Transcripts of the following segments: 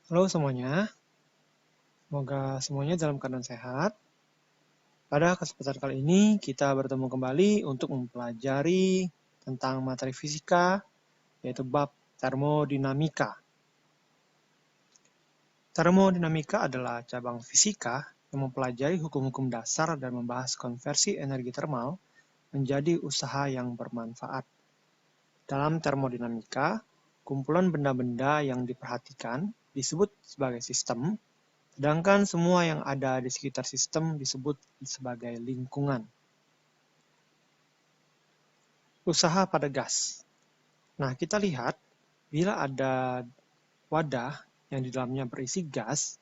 Halo semuanya, semoga semuanya dalam keadaan sehat. Pada kesempatan kali ini kita bertemu kembali untuk mempelajari tentang materi fisika, yaitu bab termodinamika. Termodinamika adalah cabang fisika yang mempelajari hukum-hukum dasar dan membahas konversi energi termal menjadi usaha yang bermanfaat. Dalam termodinamika, kumpulan benda-benda yang diperhatikan disebut sebagai sistem, sedangkan semua yang ada di sekitar sistem disebut sebagai lingkungan. Usaha pada gas. Nah, kita lihat bila ada wadah yang di dalamnya berisi gas,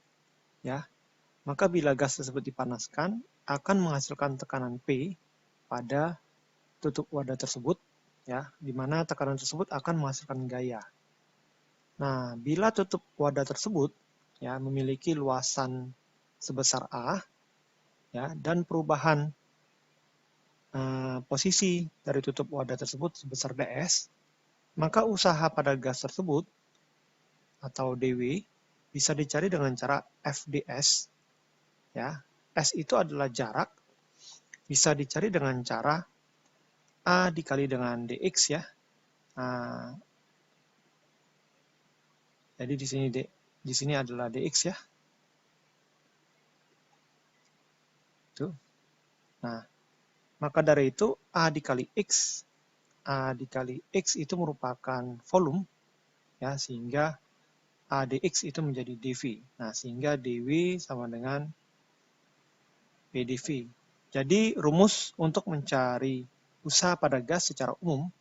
ya, maka bila gas tersebut dipanaskan akan menghasilkan tekanan P pada tutup wadah tersebut, ya, di mana tekanan tersebut akan menghasilkan gaya. Nah, bila tutup wadah tersebut ya memiliki luasan sebesar A, ya, dan perubahan posisi dari tutup wadah tersebut sebesar ds, maka usaha pada gas tersebut atau dW bisa dicari dengan cara FDS, ya. S itu adalah jarak, bisa dicari dengan cara A dikali dengan dx, ya. Jadi di sini adalah dx, ya. Tuh. Nah, maka dari itu A dikali X itu merupakan volume, ya, sehingga A dx itu menjadi dV. Nah, sehingga dV sama dengan PdV. Jadi rumus untuk mencari usaha pada gas secara umum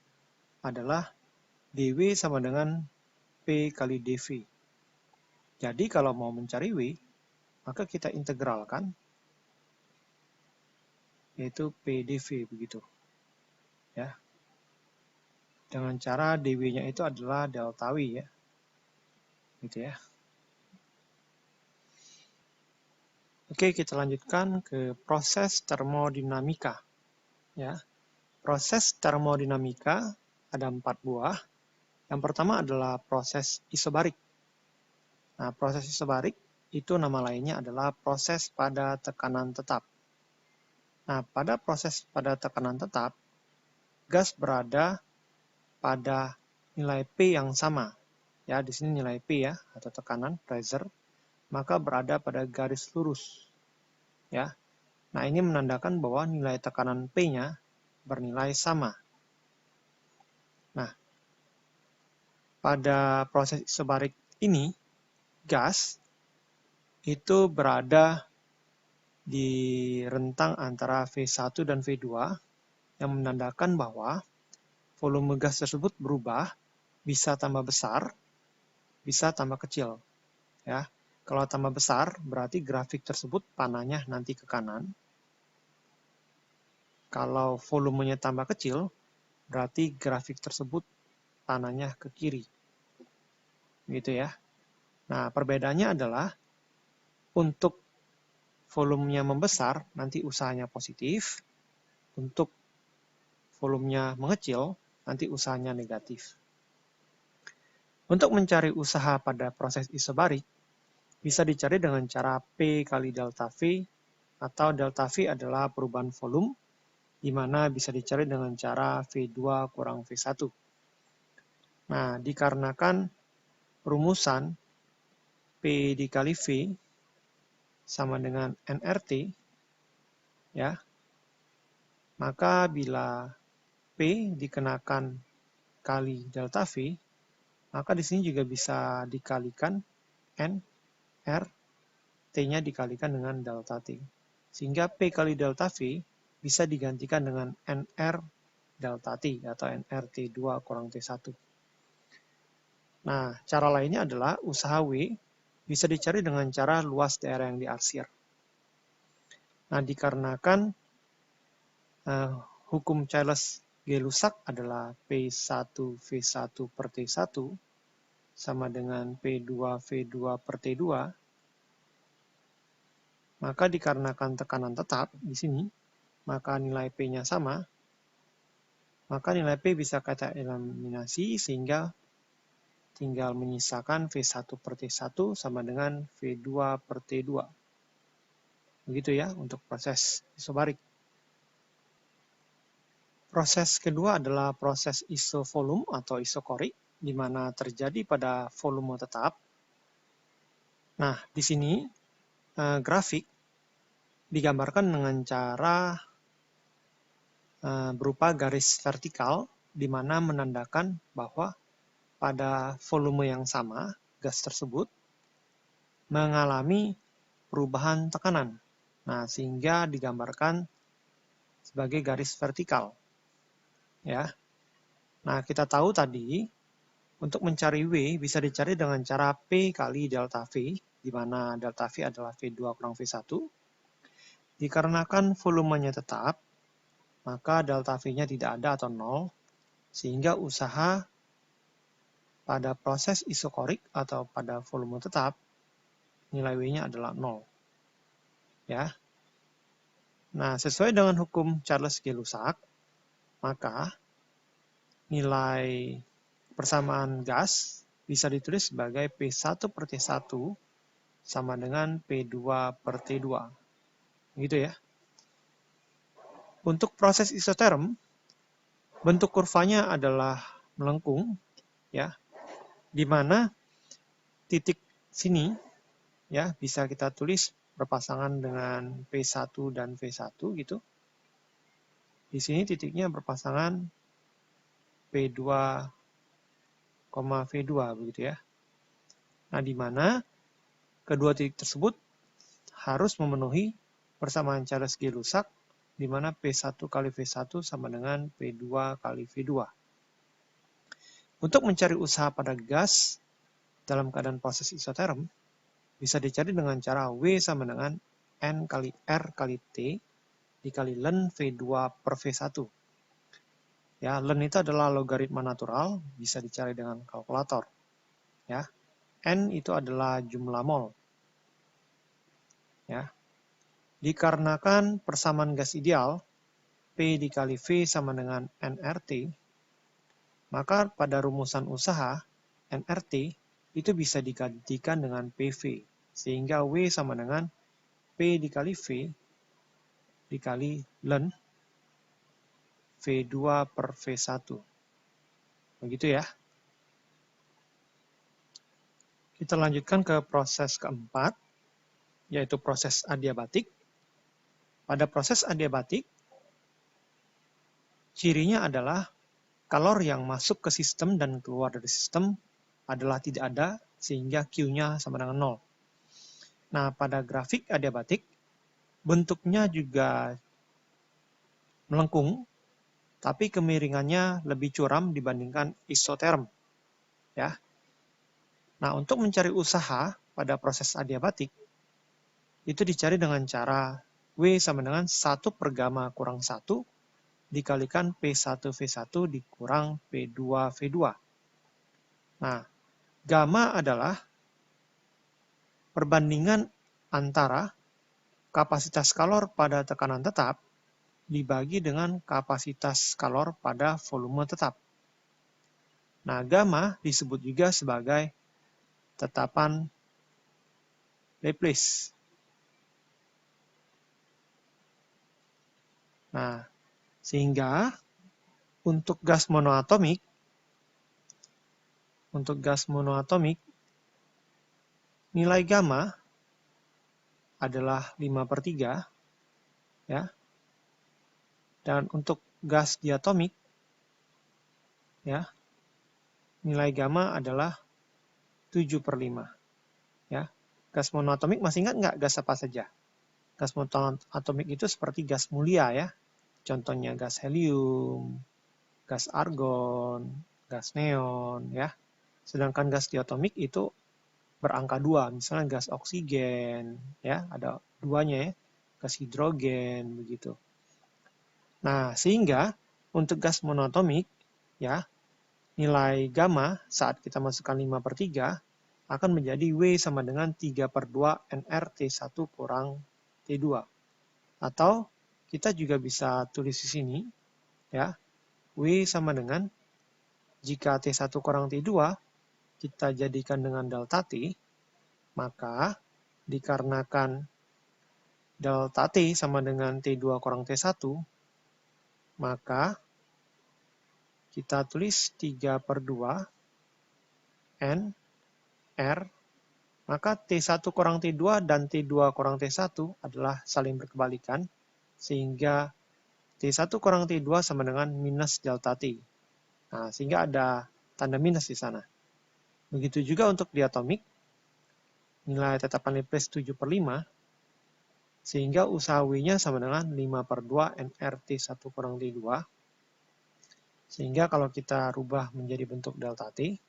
adalah dV sama dengan P kali dV. Jadi kalau mau mencari W, maka kita integralkan, yaitu PdV begitu, ya. Dengan cara dW-nya itu adalah delta W, ya. Gitu ya. Oke, kita lanjutkan ke proses termodinamika, ya. Proses termodinamika ada 4 buah. Yang pertama adalah proses isobarik. Nah, proses isobarik itu nama lainnya adalah proses pada tekanan tetap. Nah, pada proses pada tekanan tetap, gas berada pada nilai P yang sama. Ya, di sini nilai P, ya, atau tekanan, pressure, maka berada pada garis lurus. Ya. Nah, ini menandakan bahwa nilai tekanan P-nya bernilai sama. Nah, pada proses isobarik ini, gas itu berada di rentang antara V1 dan V2 yang menandakan bahwa volume gas tersebut berubah, bisa tambah besar, bisa tambah kecil. Ya. Kalau tambah besar, berarti grafik tersebut panahnya nanti ke kanan. Kalau volumenya tambah kecil, berarti grafik tersebut panahnya ke kiri. Gitu ya. Nah, perbedaannya adalah untuk volumenya membesar, nanti usahanya positif. Untuk volumenya mengecil, nanti usahanya negatif. Untuk mencari usaha pada proses isobarik, bisa dicari dengan cara P kali delta V, atau delta V adalah perubahan volume, di mana bisa dicari dengan cara V2 kurang V1. Nah, dikarenakan rumusan P dikali V sama dengan nRT, ya, maka bila P dikenakan kali delta V, maka di sini juga bisa dikalikan N, R, T-nya dikalikan dengan delta T. Sehingga P kali delta V bisa digantikan dengan NR delta T atau NRT2 kurang T1. Nah, cara lainnya adalah usaha W bisa dicari dengan cara luas daerah yang diarsir. Nah, dikarenakan hukum Charles-Gay-Lussac adalah P1V1 per T1 sama dengan P2V2 per T2, maka dikarenakan tekanan tetap di sini, maka nilai P-nya sama, maka nilai P bisa kita eliminasi sehingga tinggal menyisakan V1 per T1 sama dengan V2 per T2. Begitu ya untuk proses isobarik. Proses kedua adalah proses isovolume atau isokorik, di mana terjadi pada volume tetap. Nah, di sini grafik digambarkan dengan cara berupa garis vertikal, di mana menandakan bahwa pada volume yang sama, gas tersebut mengalami perubahan tekanan. Nah, sehingga digambarkan sebagai garis vertikal. Ya. Nah, kita tahu tadi, untuk mencari W bisa dicari dengan cara P kali delta V, di mana delta V adalah V2 kurang V1. Dikarenakan volumenya tetap, maka delta V-nya tidak ada atau 0, sehingga usaha pada proses isokorik atau pada volume tetap, nilai W-nya adalah 0. Ya. Nah, sesuai dengan hukum Charles-Gay-Lussac, maka nilai persamaan gas bisa ditulis sebagai P1 per T1 sama dengan P2 per T2. Gitu ya. Untuk proses isoterm, bentuk kurvanya adalah melengkung, ya, di mana titik sini ya bisa kita tulis berpasangan dengan P1 dan V1 gitu. Di sini titiknya berpasangan P2, V2 begitu ya. Nah, di mana kedua titik tersebut harus memenuhi persamaan Charles-Gay-Lussac, di mana P1 kali V1 sama dengan P2 kali V2. Untuk mencari usaha pada gas dalam keadaan proses isoterm, bisa dicari dengan cara W sama dengan N kali R kali T dikali ln V2 per V1. Ya, ln itu adalah logaritma natural, bisa dicari dengan kalkulator. Ya, N itu adalah jumlah mol. Ya, dikarenakan persamaan gas ideal P dikali V sama dengan nRT, maka pada rumusan usaha nRT itu bisa digantikan dengan PV, sehingga W sama dengan P dikali V dikali ln V2 per V1. Begitu ya. Kita lanjutkan ke proses keempat, yaitu proses adiabatik. Pada proses adiabatik, cirinya adalah kalor yang masuk ke sistem dan keluar dari sistem adalah tidak ada, sehingga Q-nya sama dengan 0. Nah, pada grafik adiabatik, bentuknya juga melengkung, tapi kemiringannya lebih curam dibandingkan isoterm. Ya. Nah, untuk mencari usaha pada proses adiabatik, itu dicari dengan cara W sama dengan 1 per gamma kurang 1 dikalikan P1V1 dikurang P2V2. Nah, gamma adalah perbandingan antara kapasitas kalor pada tekanan tetap dibagi dengan kapasitas kalor pada volume tetap. Nah, gamma disebut juga sebagai tetapan Laplace. Nah, sehingga untuk gas monoatomik, nilai gamma adalah 5/3, ya. Dan untuk gas diatomik, ya, nilai gamma adalah 7/5. Ya. Gas monoatomik masih ingat nggak gas apa saja? Gas monoatomik itu seperti gas mulia ya. Contohnya gas helium, gas argon, gas neon ya. Sedangkan gas diatomik itu berangka 2, misalnya gas oksigen ya, ada duanya ya, gas hidrogen begitu. Nah, sehingga untuk gas monoatomik ya, nilai gamma saat kita masukkan 5/3 akan menjadi W sama dengan 3/2 nRT1 kurang T2. Atau kita juga bisa tulis di sini, ya, W sama dengan, jika T1 kurang T2, kita jadikan dengan delta T, maka dikarenakan delta T sama dengan T2 kurang T1, maka kita tulis 3/2 N R, maka T1 kurang T2 dan T2 kurang T1 adalah saling berkebalikan, sehingga T1 kurang T2 sama dengan minus delta T. Nah, sehingga ada tanda minus di sana. Begitu juga untuk diatomik, nilai tetapan Laplace 7/5, sehingga usaha W-nya sama dengan 5/2 NRT1 kurang T2, sehingga kalau kita rubah menjadi bentuk delta T,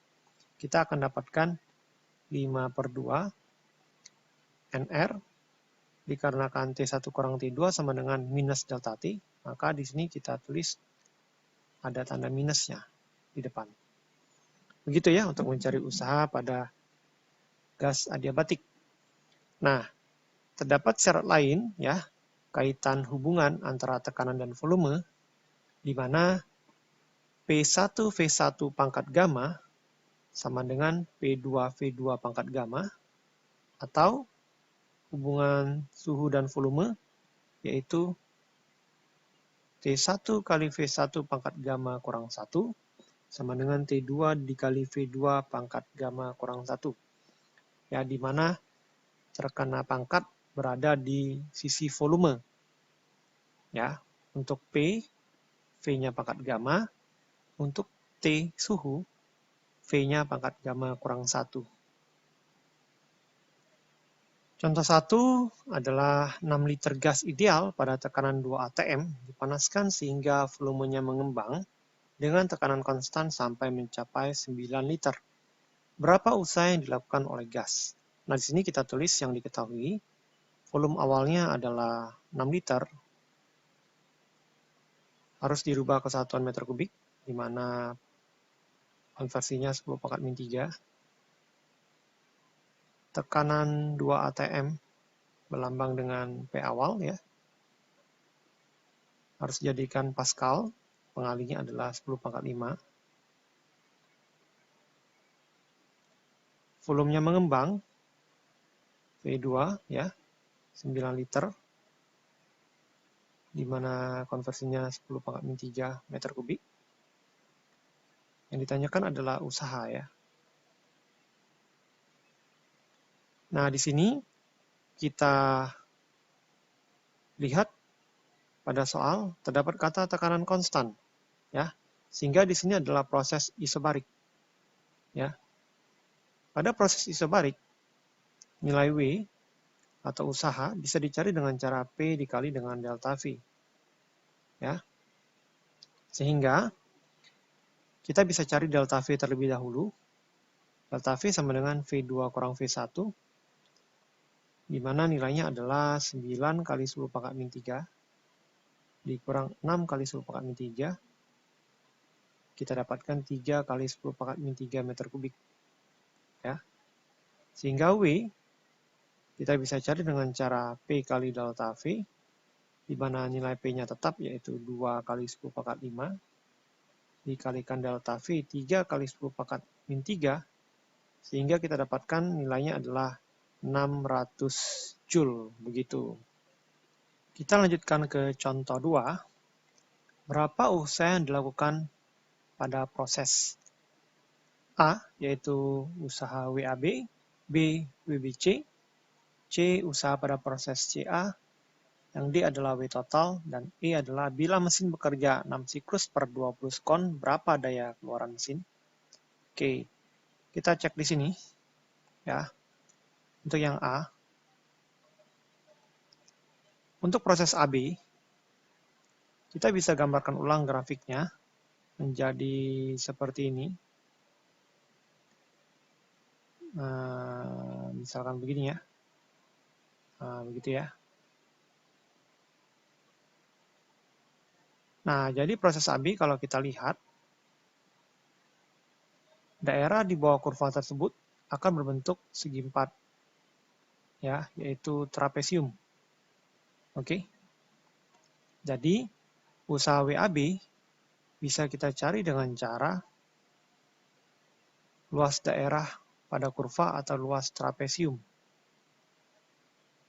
kita akan dapatkan 5/2 NR, dikarenakan T1 kurang T2 sama dengan minus delta T, maka di sini kita tulis ada tanda minusnya di depan. Begitu ya untuk mencari usaha pada gas adiabatik. Nah, terdapat syarat lain ya, kaitan hubungan antara tekanan dan volume, di mana P1V1 pangkat gamma sama dengan P2V2 pangkat gamma, atau hubungan suhu dan volume, yaitu T1 kali V1 pangkat gamma kurang 1, sama dengan T2 dikali V2 pangkat gamma kurang 1. Ya, di mana terkena pangkat berada di sisi volume. Ya, untuk P, V-nya pangkat gamma, untuk T suhu, V-nya pangkat gamma kurang 1. Contoh 1 adalah 6 liter gas ideal pada tekanan 2 atm dipanaskan sehingga volumenya mengembang dengan tekanan konstan sampai mencapai 9 liter. Berapa usaha yang dilakukan oleh gas? Nah, di sini kita tulis yang diketahui. Volume awalnya adalah 6 liter. Harus dirubah ke satuan meter kubik, di mana konversinya 10⁻³ . Tekanan 2 atm berlambang dengan P awal ya. Harus jadikan Pascal, pengalinya adalah 10⁻⁵. Volumenya mengembang, V2 ya, 9 liter, di mana konversinya 10⁻³ meter kubik. Yang ditanyakan adalah usaha ya. Nah, di sini kita lihat pada soal terdapat kata tekanan konstan ya. Sehingga di sini adalah proses isobarik ya. Pada proses isobarik, nilai W atau usaha bisa dicari dengan cara P dikali dengan delta V. Ya. Sehingga kita bisa cari delta V terlebih dahulu. Delta V sama dengan V2 kurang V1, di mana nilainya adalah 9 kali 10⁻³ dikurang 6 kali 10⁻³, kita dapatkan 3 kali 10⁻³ meter kubik. Ya. Sehingga W kita bisa cari dengan cara P kali delta V, di mana nilai P-nya tetap yaitu 2 kali 10⁻⁵, dikalikan delta V 3 kali 10⁻⁵, sehingga kita dapatkan nilainya adalah 600 Joule, begitu. Kita lanjutkan ke contoh 2. Berapa usaha yang dilakukan pada proses A, yaitu usaha WAB, B, WBC, C, usaha pada proses CA, yang D adalah W total, dan E adalah bila mesin bekerja 6 siklus per 20 sekon, berapa daya keluaran mesin? Oke, kita cek di sini. Ya. Untuk yang A, untuk proses AB, kita bisa gambarkan ulang grafiknya menjadi seperti ini. Misalkan begini ya. Begitu ya. Nah, jadi proses AB kalau kita lihat, daerah di bawah kurva tersebut akan berbentuk segi 4, ya, yaitu trapesium. Oke. Jadi, usaha WAB bisa kita cari dengan cara luas daerah pada kurva atau luas trapesium.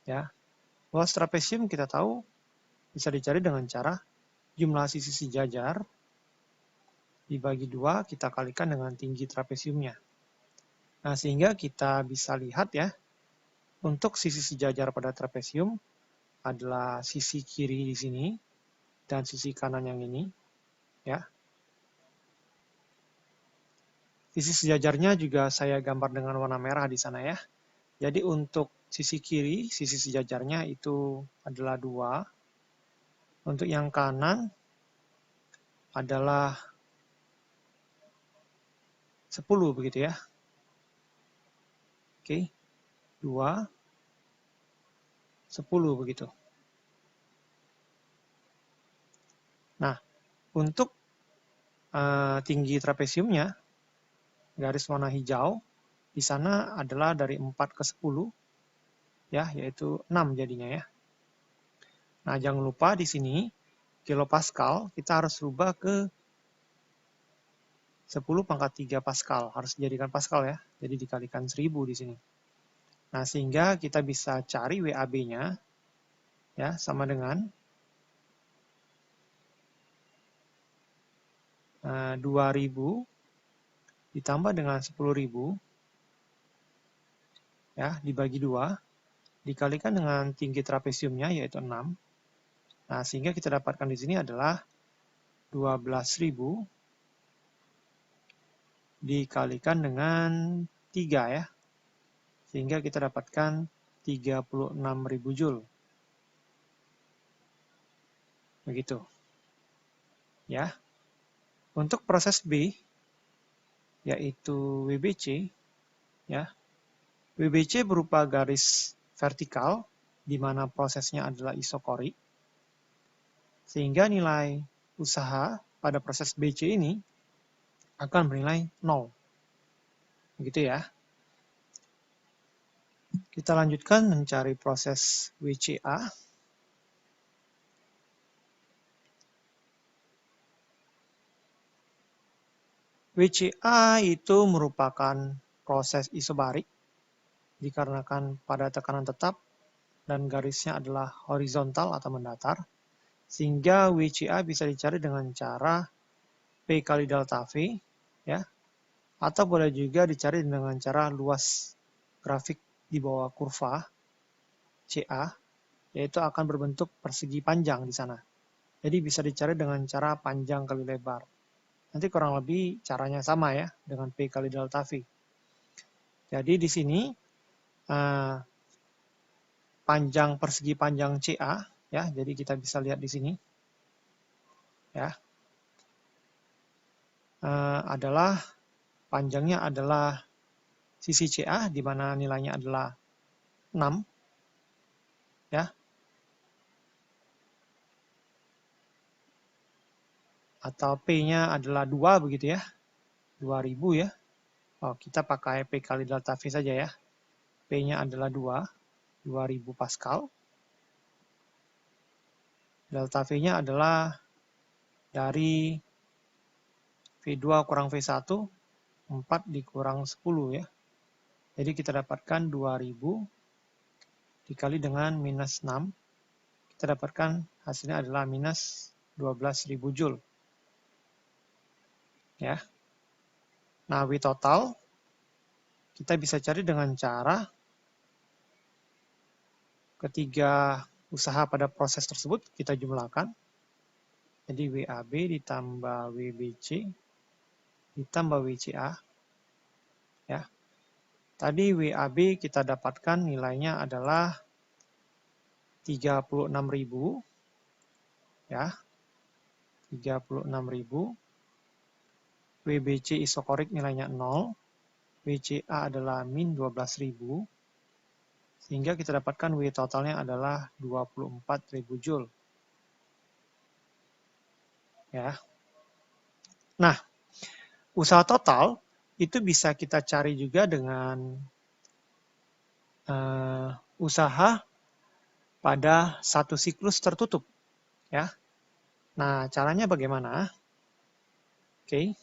Ya, luas trapesium kita tahu bisa dicari dengan cara jumlah sisi sejajar dibagi 2 kita kalikan dengan tinggi trapesiumnya. Nah, sehingga kita bisa lihat ya, untuk sisi sejajar pada trapesium adalah sisi kiri di sini dan sisi kanan yang ini, ya. Sisi sejajarnya juga saya gambar dengan warna merah di sana ya. Jadi untuk sisi kiri, sisi sejajarnya itu adalah 2. Untuk yang kanan adalah 10 begitu ya. Oke, 2, 10 begitu. Nah, untuk tinggi trapesiumnya, garis warna hijau, di sana adalah dari 4 ke 10, ya, yaitu 6 jadinya ya. Nah, jangan lupa di sini, kilopascal kita harus rubah ke 10 pangkat 3 Pascal, harus dijadikan Pascal ya, jadi dikalikan 1000 di sini. Nah, sehingga kita bisa cari WAB-nya, ya, sama dengan 2000 ditambah dengan 10.000, ya, dibagi 2, dikalikan dengan tinggi trapesiumnya, yaitu 6. Nah, sehingga kita dapatkan di sini adalah 12.000 dikalikan dengan 3 ya. Sehingga kita dapatkan 36.000 Joule. Begitu. Ya. Untuk proses B, yaitu WBC, ya. WBC berupa garis vertikal, di mana prosesnya adalah isokorik, sehingga nilai usaha pada proses BC ini akan bernilai 0. Begitu ya. Kita lanjutkan mencari proses WCA. WCA itu merupakan proses isobarik dikarenakan pada tekanan tetap dan garisnya adalah horizontal atau mendatar, sehingga WCA bisa dicari dengan cara P kali delta V, ya, atau boleh juga dicari dengan cara luas grafik di bawah kurva CA, yaitu akan berbentuk persegi panjang di sana. Jadi bisa dicari dengan cara panjang kali lebar. Nanti kurang lebih caranya sama ya, dengan P kali delta V. Jadi di sini panjang persegi panjang CA, ya, jadi kita bisa lihat di sini, ya, adalah panjangnya adalah sisi CA, di mana nilainya adalah 6, ya, atau P-nya adalah 2 begitu ya, 2000 ya. Oh, kita pakai P kali delta V saja ya. P-nya adalah 2, 2000 Pascal. Delta V-nya adalah dari V2 kurang V1, 4 dikurang 10 ya. Jadi kita dapatkan 2000 dikali dengan minus 6. Kita dapatkan hasilnya adalah minus 12.000 Joule. Ya. Nah, W total kita bisa cari dengan cara ketiga usaha pada proses tersebut kita jumlahkan. Jadi WAB ditambah WBC ditambah WCA. Ya. Tadi WAB kita dapatkan nilainya adalah 36.000, ya, 36.000. WBC isokorik nilainya 0, WCA adalah min 12.000, sehingga kita dapatkan W totalnya adalah 24.000 Joule. Ya. Nah, usaha total itu bisa kita cari juga dengan usaha pada satu siklus tertutup, ya. Nah, caranya bagaimana? Oke,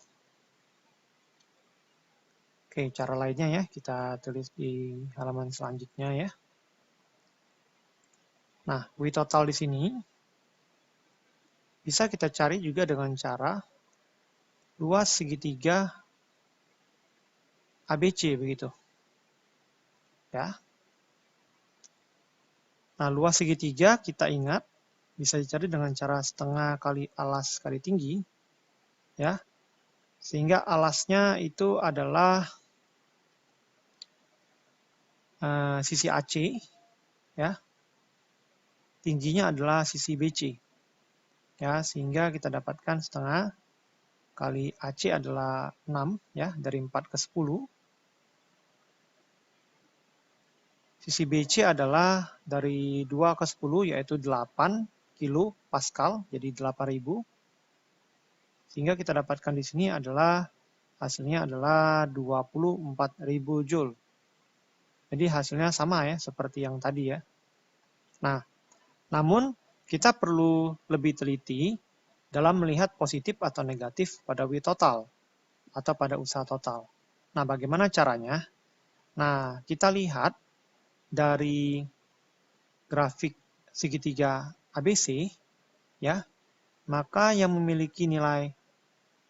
Oke, cara lainnya ya, kita tulis di halaman selanjutnya ya. Nah, W total di sini bisa kita cari juga dengan cara luas segitiga ABC begitu. Ya. Nah, luas segitiga kita ingat bisa dicari dengan cara setengah kali alas kali tinggi, ya. Sehingga alasnya itu adalah sisi AC, ya. Tingginya adalah sisi BC, ya. Sehingga kita dapatkan setengah kali AC adalah 6, ya, dari 4 ke 10. Sisi BC adalah dari 2 ke 10, yaitu 8 kilo Pascal, jadi 8.000. Sehingga kita dapatkan di sini adalah hasilnya adalah 24.000 Joule. Jadi hasilnya sama ya, seperti yang tadi ya. Nah, namun kita perlu lebih teliti dalam melihat positif atau negatif pada W total atau pada usaha total. Nah, bagaimana caranya? Nah, kita lihat dari grafik segitiga ABC, ya, maka yang memiliki nilai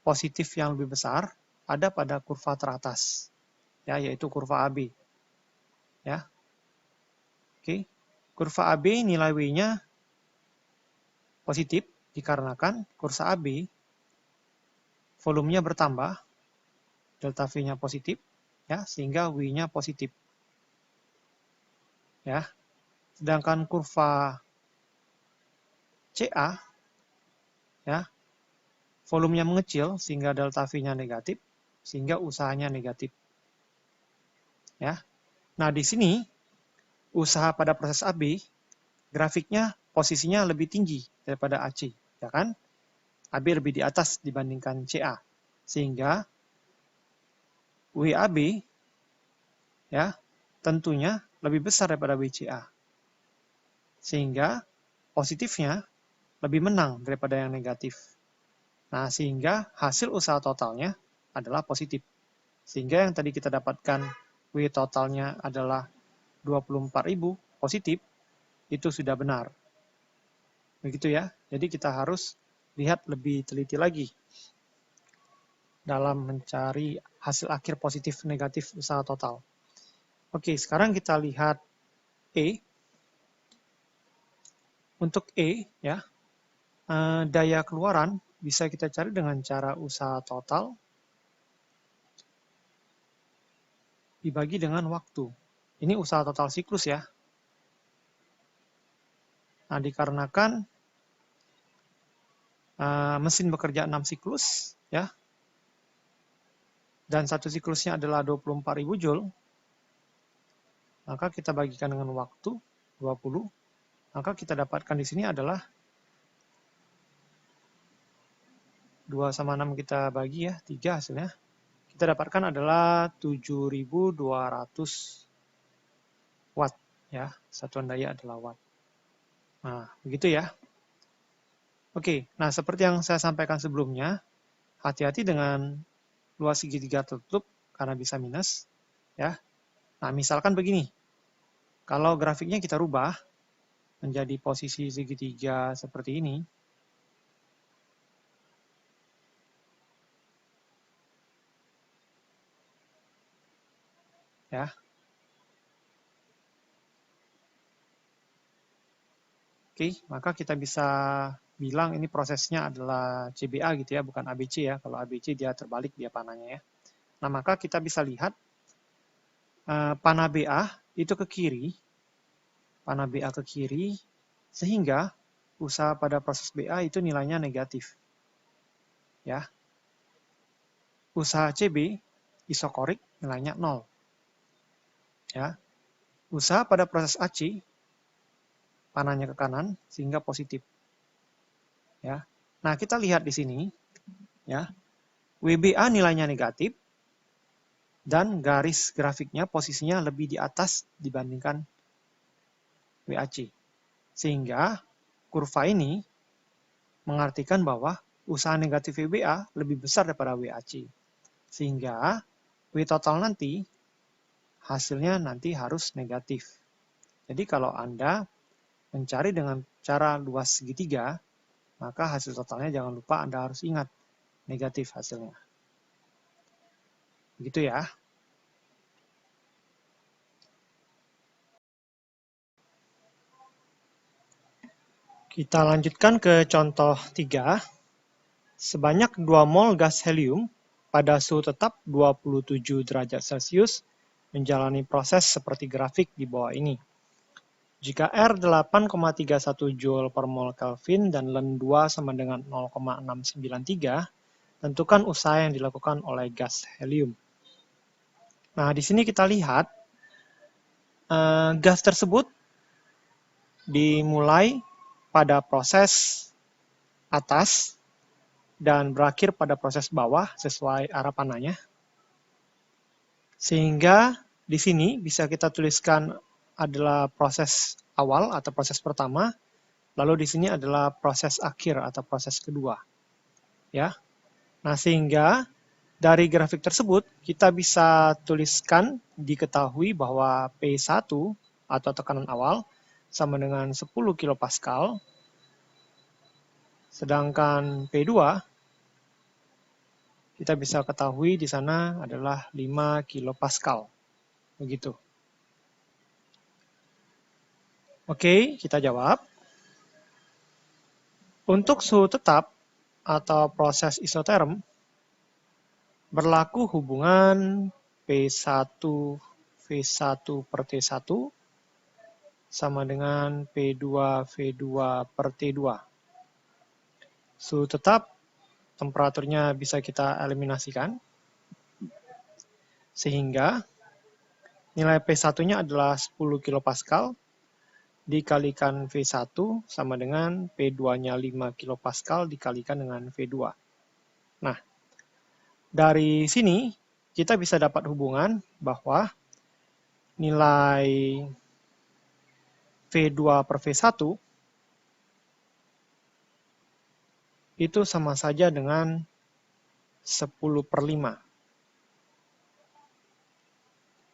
positif yang lebih besar ada pada kurva teratas, ya, yaitu kurva AB. Ya. Oke. Kurva AB nilai W-nya positif dikarenakan kurva AB volumenya bertambah, delta V-nya positif, ya, sehingga W-nya positif. Ya. Sedangkan kurva CA, ya, volumenya mengecil sehingga delta V-nya negatif, sehingga usahanya negatif. Ya. Nah, di sini usaha pada proses AB, grafiknya posisinya lebih tinggi daripada AC, ya kan? AB lebih di atas dibandingkan CA, sehingga WAB, ya, tentunya lebih besar daripada WCA, sehingga positifnya lebih menang daripada yang negatif. Nah, sehingga hasil usaha totalnya adalah positif, sehingga yang tadi kita dapatkan W totalnya adalah 24.000 positif, itu sudah benar. Begitu ya. Jadi kita harus lihat lebih teliti lagi dalam mencari hasil akhir positif negatif usaha total. Oke, sekarang kita lihat E. Untuk E, ya, daya keluaran bisa kita cari dengan cara usaha total dibagi dengan waktu. Ini usaha total siklus ya. Nah, dikarenakan mesin bekerja 6 siklus, ya, dan satu siklusnya adalah 24.000 Joule, maka kita bagikan dengan waktu 20, maka kita dapatkan di sini adalah 2 sama 6 kita bagi ya, 3 hasilnya. Kita dapatkan adalah 7.200 watt, ya, satuan daya adalah watt. Nah, begitu ya. Oke, nah seperti yang saya sampaikan sebelumnya, hati-hati dengan luas segitiga tertutup karena bisa minus, ya. Nah, misalkan begini, kalau grafiknya kita rubah menjadi posisi segitiga seperti ini, ya. Oke, maka kita bisa bilang ini prosesnya adalah CBA gitu ya, bukan ABC ya. Kalau ABC dia terbalik dia panahnya ya. Nah, maka kita bisa lihat panah BA itu ke kiri, panah BA ke kiri, sehingga usaha pada proses BA itu nilainya negatif. Ya. Usaha CB isokorik nilainya 0. Ya. Usaha pada proses AC panahnya ke kanan sehingga positif. Ya. Nah, kita lihat di sini ya. WBA nilainya negatif dan garis grafiknya posisinya lebih di atas dibandingkan WAC. Sehingga kurva ini mengartikan bahwa usaha negatif WBA lebih besar daripada WAC. Sehingga W total nanti, hasilnya nanti harus negatif. Jadi kalau Anda mencari dengan cara luas segitiga, maka hasil totalnya jangan lupa Anda harus ingat negatif hasilnya. Begitu ya. Kita lanjutkan ke contoh 3. Sebanyak 2 mol gas helium pada suhu tetap 27 derajat Celcius menjalani proses seperti grafik di bawah ini. Jika R 8,31 Joule per mol Kelvin dan Len 2 sama dengan 0,693, tentukan usaha yang dilakukan oleh gas helium. Nah, di sini kita lihat gas tersebut dimulai pada proses atas dan berakhir pada proses bawah sesuai arah panahnya. Sehingga di sini bisa kita tuliskan adalah proses awal atau proses pertama, lalu di sini adalah proses akhir atau proses kedua. Ya. Nah, sehingga dari grafik tersebut kita bisa tuliskan diketahui bahwa P1 atau tekanan awal sama dengan 10 kPa, sedangkan P2 kita bisa ketahui di sana adalah 5 kPa. Begitu. Oke, kita jawab. Untuk suhu tetap atau proses isoterm, berlaku hubungan P1 V1 per T1 sama dengan P2 V2 per T2. Suhu tetap, temperaturnya bisa kita eliminasikan, sehingga nilai P1-nya adalah 10 kPa dikalikan V1 sama dengan P2-nya 5 kPa dikalikan dengan V2. Nah, dari sini kita bisa dapat hubungan bahwa nilai V2 per V1 itu sama saja dengan 10/5.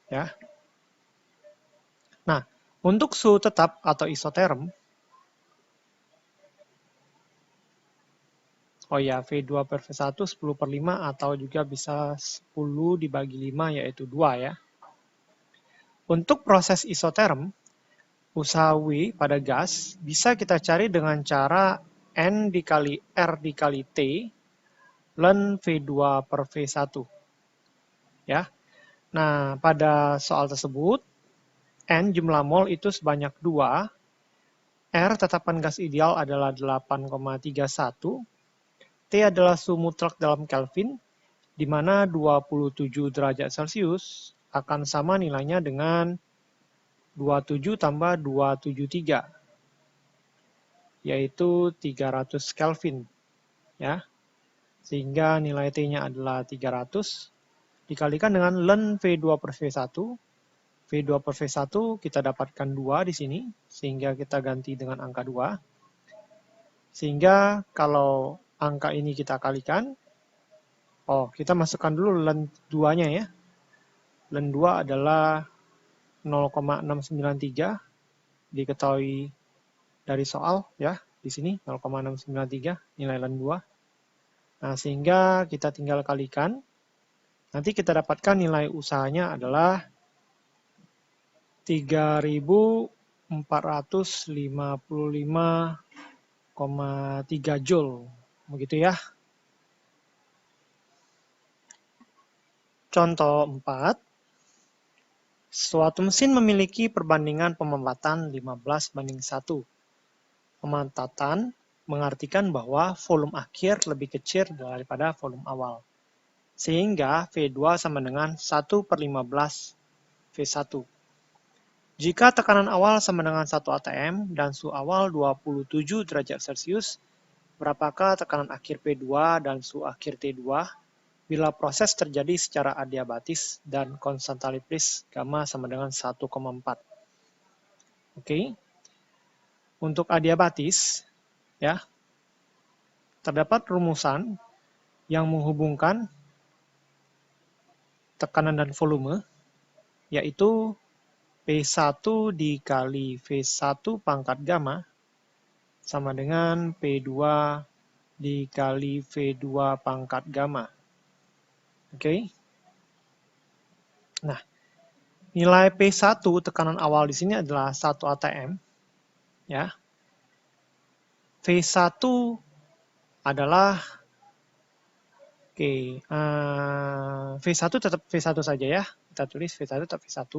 Ya. Nah, untuk suhu tetap atau isoterm, oh ya, V2 per V1 10/5 atau juga bisa 10 dibagi 5 yaitu 2 ya. Untuk proses isoterm, usaha W pada gas bisa kita cari dengan cara N dikali R dikali T ln V2 per V1. Ya. Nah, pada soal tersebut, N jumlah mol itu sebanyak 2, R tetapan gas ideal adalah 8,31, T adalah suhu mutlak dalam Kelvin, di mana 27 derajat Celcius akan sama nilainya dengan 27 tambah 273, yaitu 300 Kelvin. Ya. Sehingga nilai T-nya adalah 300, dikalikan dengan ln V2 per V1. V2 per V1 kita dapatkan 2 di sini, sehingga kita ganti dengan angka 2. Sehingga kalau angka ini kita kalikan, kita masukkan dulu ln 2-nya ya. Ln 2 adalah 0,693, diketahui dari soal ya, di sini 0,693 nilai ln 2. Nah, sehingga kita tinggal kalikan, nanti kita dapatkan nilai usahanya adalah 3.455,3 Joule. Begitu ya. Contoh 4. Suatu mesin memiliki perbandingan pemempatan 15/1. Pemempatan mengartikan bahwa volume akhir lebih kecil daripada volume awal. Sehingga V2 sama dengan 1/15 V1. Jika tekanan awal sama dengan 1 atm dan suhu awal 27 derajat Celcius, berapakah tekanan akhir P2 dan suhu akhir T2 bila proses terjadi secara adiabatis dan konstanta Lipris gamma sama dengan 1,4. Oke. Untuk adiabatis, ya, terdapat rumusan yang menghubungkan tekanan dan volume, yaitu P1 dikali V1 pangkat gamma sama dengan P2 dikali V2 pangkat gamma. Oke. Nah, nilai P1 tekanan awal di sini adalah 1 atm. Ya. V1 adalah V1 tetap V1 saja ya. Kita tulis V1 tetap V1.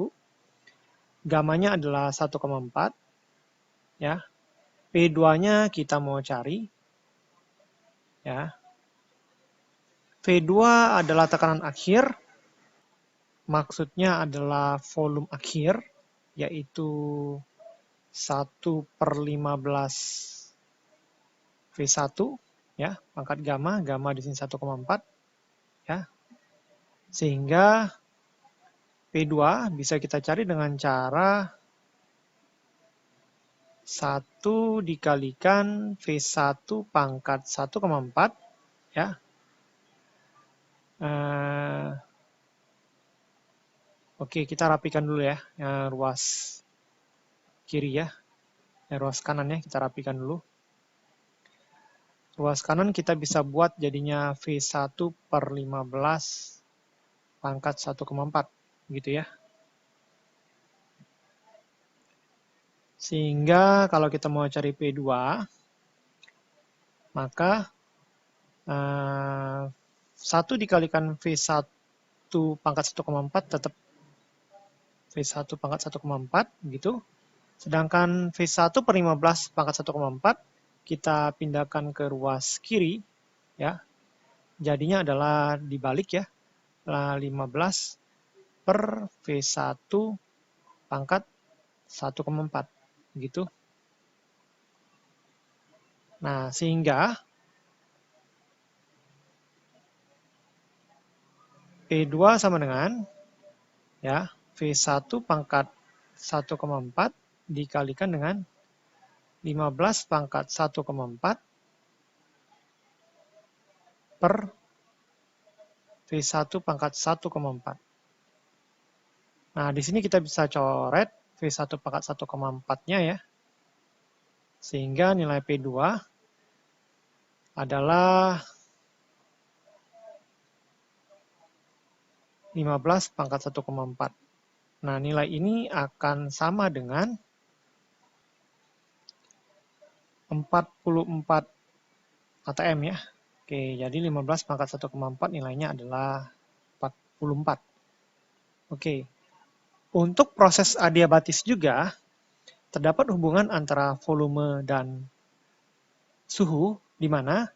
Gamanya adalah 1,4. Ya. P2-nya kita mau cari. Ya. V2 adalah tekanan akhir. Maksudnya adalah volume akhir, yaitu 1/15 V1, ya, pangkat gamma di sini 1,4, ya. Sehingga P2 bisa kita cari dengan cara 1 dikalikan V1 pangkat 1,4, ya. Oke, kita rapikan dulu ya, ruas kiri ya, ruas kanan ya, kita rapikan dulu. Ruas kanan kita bisa buat jadinya V1/15 pangkat 1,4, gitu ya. Sehingga kalau kita mau cari P2, maka 1 dikalikan V1 pangkat 1,4 tetap V1 pangkat 1,4, gitu. Sedangkan V1/15 pangkat 1,4, kita pindahkan ke ruas kiri, ya. Jadinya adalah dibalik ya, 15 per V1 pangkat 1,4, gitu. Nah, sehingga P2 sama dengan ya V1 pangkat 1,4 dikalikan dengan 15 pangkat 1,4 per V1 pangkat 1,4. Nah, di sini kita bisa coret V1 pangkat 1,4-nya ya. Sehingga nilai P2 adalah 15 pangkat 1,4. Nah, nilai ini akan sama dengan 44 atm ya. Oke, jadi 15 pangkat 1,4 nilainya adalah 44. Oke, untuk proses adiabatis juga terdapat hubungan antara volume dan suhu, di mana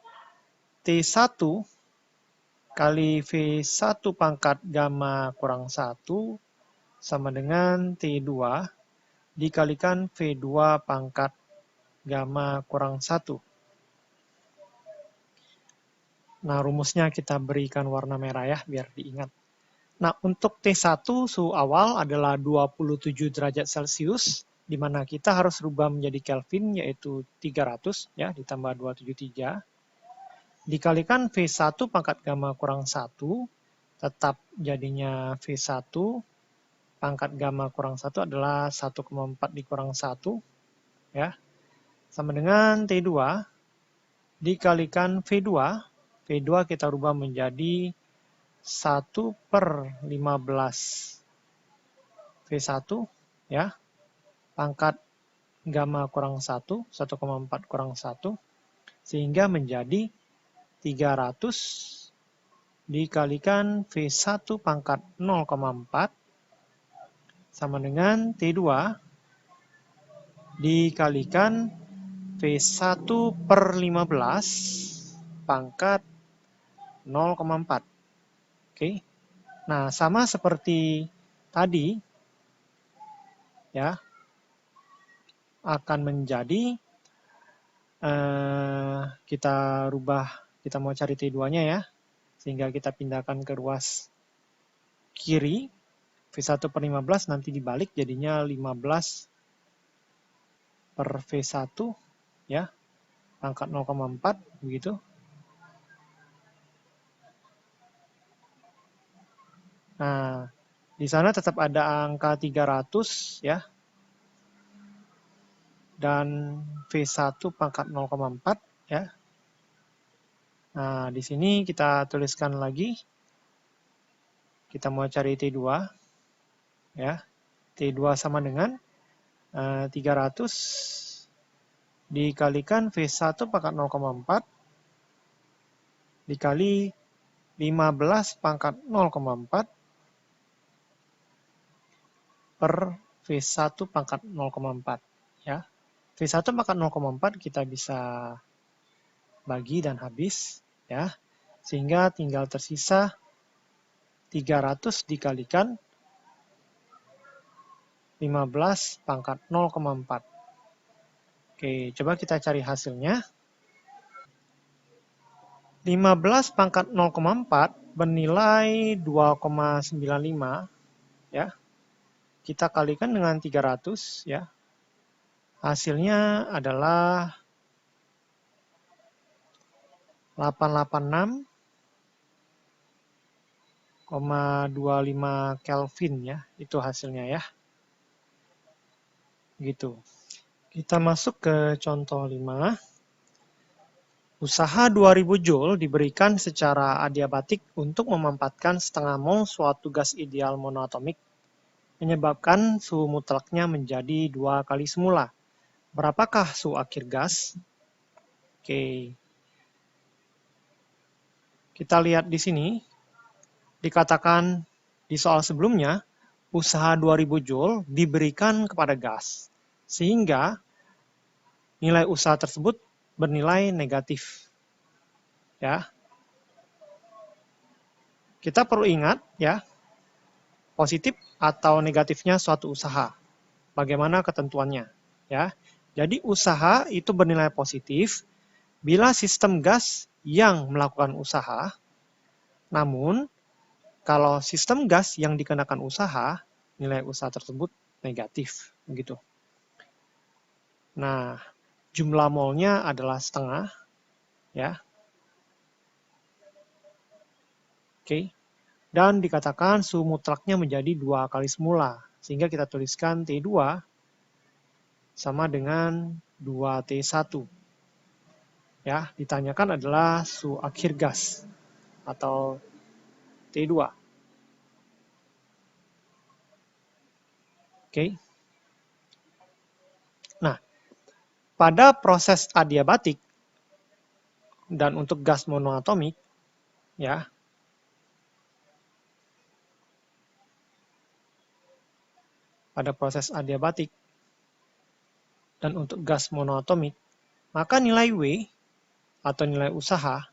T1 kali V1 pangkat gamma kurang 1 sama dengan T2 dikalikan V2 pangkat gamma kurang 1. Nah, rumusnya kita berikan warna merah ya, biar diingat. Nah, untuk T1 suhu awal adalah 27 derajat Celcius, di mana kita harus rubah menjadi Kelvin, yaitu 300, ya, ditambah 273. Dikalikan V1 pangkat gamma kurang 1, tetap jadinya V1 pangkat gamma kurang 1 adalah 1,4 dikurang 1, ya, sama dengan T2 dikalikan V2. V2 kita rubah menjadi 1/15 V1, ya, pangkat gamma kurang 1, 1,4 kurang 1, sehingga menjadi 300 dikalikan V1 pangkat 0,4 sama dengan T2 dikalikan V1/15 pangkat 0,4. Oke. Nah, sama seperti tadi ya, akan menjadi kita rubah, kita mau cari T2-nya ya, sehingga kita pindahkan ke ruas kiri. V1/15 nanti dibalik jadinya 15 per V1 ya, pangkat 0,4 begitu. Nah, di sana tetap ada angka 300 ya. Dan V1 pangkat 0,4 ya. Nah, di sini kita tuliskan lagi. Kita mau cari T2 ya. T2 sama dengan 300 dikalikan V1 pangkat 0,4 dikali 15 pangkat 0,4 per V1 pangkat 0,4 ya. V1 pangkat 0,4 kita bisa bagi dan habis ya. Sehingga tinggal tersisa 300 dikalikan 15 pangkat 0,4. Oke, coba kita cari hasilnya. 15 pangkat 0,4 bernilai 2,95 ya. Kita kalikan dengan 300 ya. Hasilnya adalah 886,25 Kelvin ya. Itu hasilnya ya. Gitu. Kita masuk ke contoh 5. Usaha 2000 Joule diberikan secara adiabatik untuk memanfaatkan setengah mol suatu gas ideal monoatomik, menyebabkan suhu mutlaknya menjadi 2 kali semula. Berapakah suhu akhir gas? Oke. Kita lihat di sini, dikatakan di soal sebelumnya, usaha 2000 Joule diberikan kepada gas, sehingga nilai usaha tersebut bernilai negatif. Ya. Kita perlu ingat ya, positif atau negatifnya suatu usaha. Bagaimana ketentuannya? Ya. Jadi usaha itu bernilai positif bila sistem gas yang melakukan usaha, namun kalau sistem gas yang dikenakan usaha, nilai usaha tersebut negatif. Begitu. Nah, jumlah molnya adalah setengah. Ya. Oke. Dan dikatakan suhu mutlaknya menjadi 2 kali semula. Sehingga kita tuliskan T2 sama dengan 2T1. Ya, ditanyakan adalah suhu akhir gas atau T2. Oke. Nah, pada proses adiabatik dan untuk gas monoatomik, ya, pada proses adiabatik dan untuk gas monoatomik, maka nilai W atau nilai usaha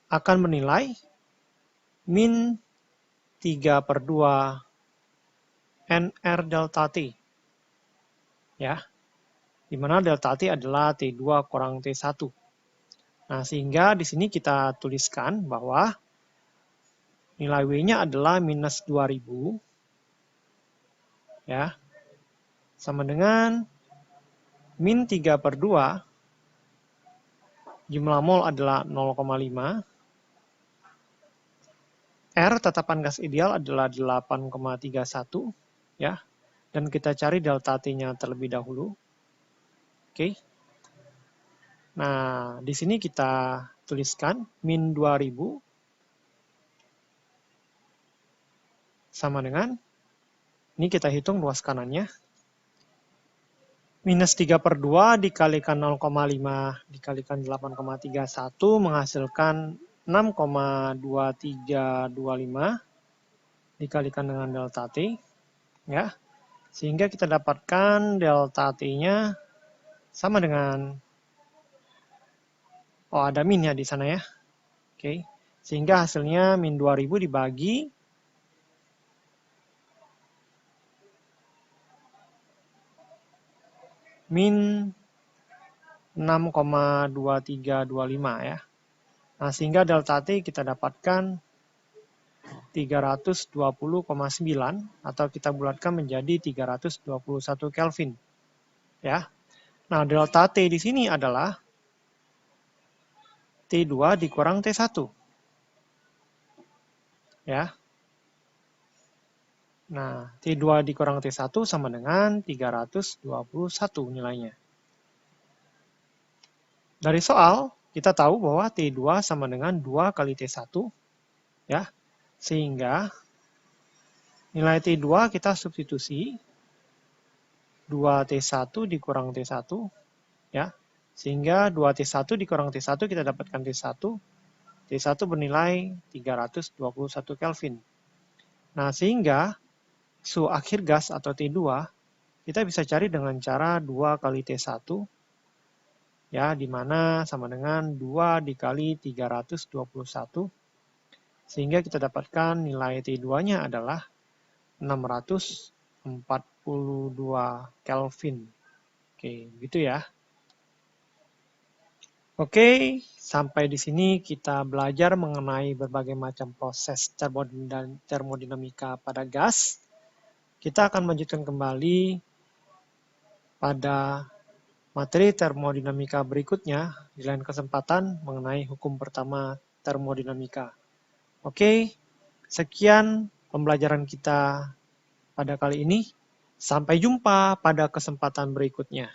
akan bernilai min 3/2 NR delta T. Ya, di mana delta T adalah T2 kurang T1. Nah, sehingga di sini kita tuliskan bahwa nilai W-nya adalah minus 2000, ya, sama dengan min 3/2, jumlah mol adalah 0,5, R tetapan gas ideal adalah 8,31, ya, dan kita cari delta T-nya terlebih dahulu. Oke. Nah, di sini kita tuliskan min 2000 sama dengan, ini kita hitung luas kanannya, minus 3/2 dikalikan 0,5 dikalikan 8,31 menghasilkan 6,2325 dikalikan dengan delta T. Ya, sehingga kita dapatkan delta T-nya sama dengan, oh ada min ya di sana ya. Oke, sehingga hasilnya min 2000 dibagi min 6,2325 ya. Nah, sehingga delta T kita dapatkan 320,9 atau kita bulatkan menjadi 321 Kelvin. Ya. Nah, delta T di sini adalah T2 dikurang T1. ya. Nah, T2 dikurang T1 sama dengan 321 nilainya. Dari soal, kita tahu bahwa T2 sama dengan 2 kali T1, ya. Sehingga nilai T2 kita substitusi 2T1 dikurang T1, ya. Sehingga 2T1 dikurang T1 kita dapatkan T1. T1 bernilai 321 Kelvin. Nah, sehingga suhu akhir gas atau T2 kita bisa cari dengan cara 2 kali T1, ya, di mana sama dengan 2 dikali 321, sehingga kita dapatkan nilai T2-nya adalah 642 Kelvin. Oke, gitu ya. Oke, sampai di sini kita belajar mengenai berbagai macam proses termodinamika pada gas. Kita akan melanjutkan kembali pada materi termodinamika berikutnya di lain kesempatan mengenai hukum pertama termodinamika. Oke, sekian pembelajaran kita pada kali ini. Sampai jumpa pada kesempatan berikutnya.